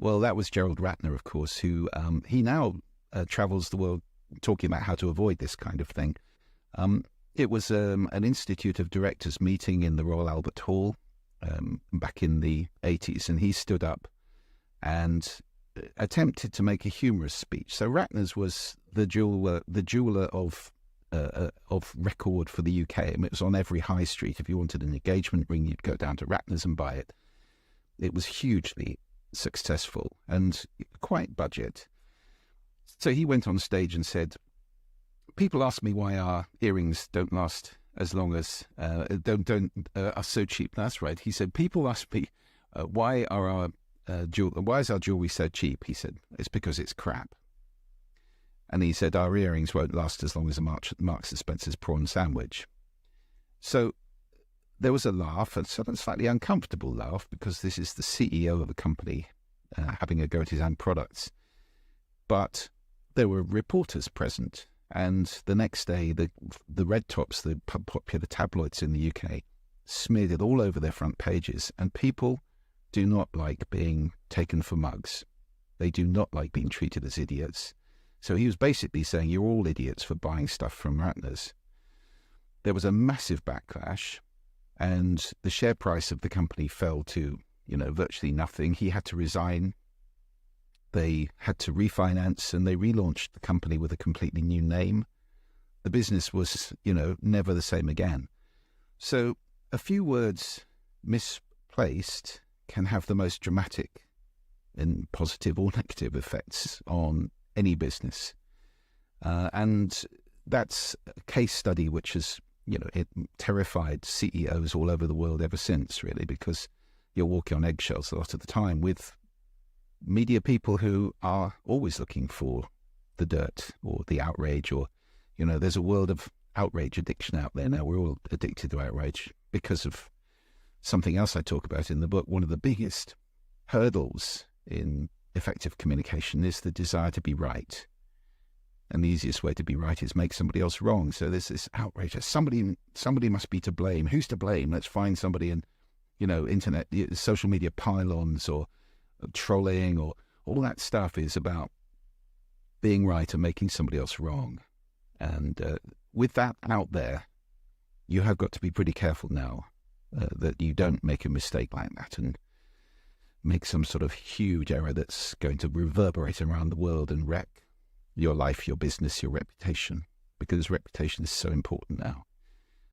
Well, that was Gerald Ratner, of course, who he now travels the world talking about how to avoid this kind of thing. Um, it was an Institute of Directors meeting in the Royal Albert Hall back in the 80s, and he stood up and attempted to make a humorous speech. So Ratner's was the jeweler of record for the UK. I mean, it was on every high street. If you wanted an engagement ring, you'd go down to Ratner's and buy it. It was hugely successful and quite budget. So he went on stage and said, people ask me why our earrings don't last as long as are so cheap. That's right. He said, people ask me why is our jewelry so cheap? He said, it's because it's crap. And he said, our earrings won't last as long as a Marks and Spencer's prawn sandwich. So there was a laugh, a slightly uncomfortable laugh, because this is the CEO of a company having a go at his own products. But there were reporters present, and the next day the red tops, the popular tabloids in the UK, smeared it all over their front pages, and people do not like being taken for mugs. They do not like being treated as idiots. So he was basically saying, you're all idiots for buying stuff from Ratner's. There was a massive backlash, and the share price of the company fell to, virtually nothing. He had to resign. They had to refinance, and they relaunched the company with a completely new name. The business was, never the same again. So a few words misplaced can have the most dramatic and positive or negative effects on any business. And that's a case study which has, it terrified CEOs all over the world ever since, really, because you're walking on eggshells a lot of the time with media people who are always looking for the dirt or the outrage, or, there's a world of outrage addiction out there now. We're all addicted to outrage because of something else I talk about in the book. One of the biggest hurdles in effective communication is the desire to be right. And the easiest way to be right is make somebody else wrong. So there's this outrage. Somebody must be to blame. Who's to blame? Let's find somebody in, internet, social media pylons or trolling, or all that stuff is about being right and making somebody else wrong. And with that out there, you have got to be pretty careful now that you don't make a mistake like that and make some sort of huge error that's going to reverberate around the world and wreck your life, your business, your reputation, because reputation is so important now.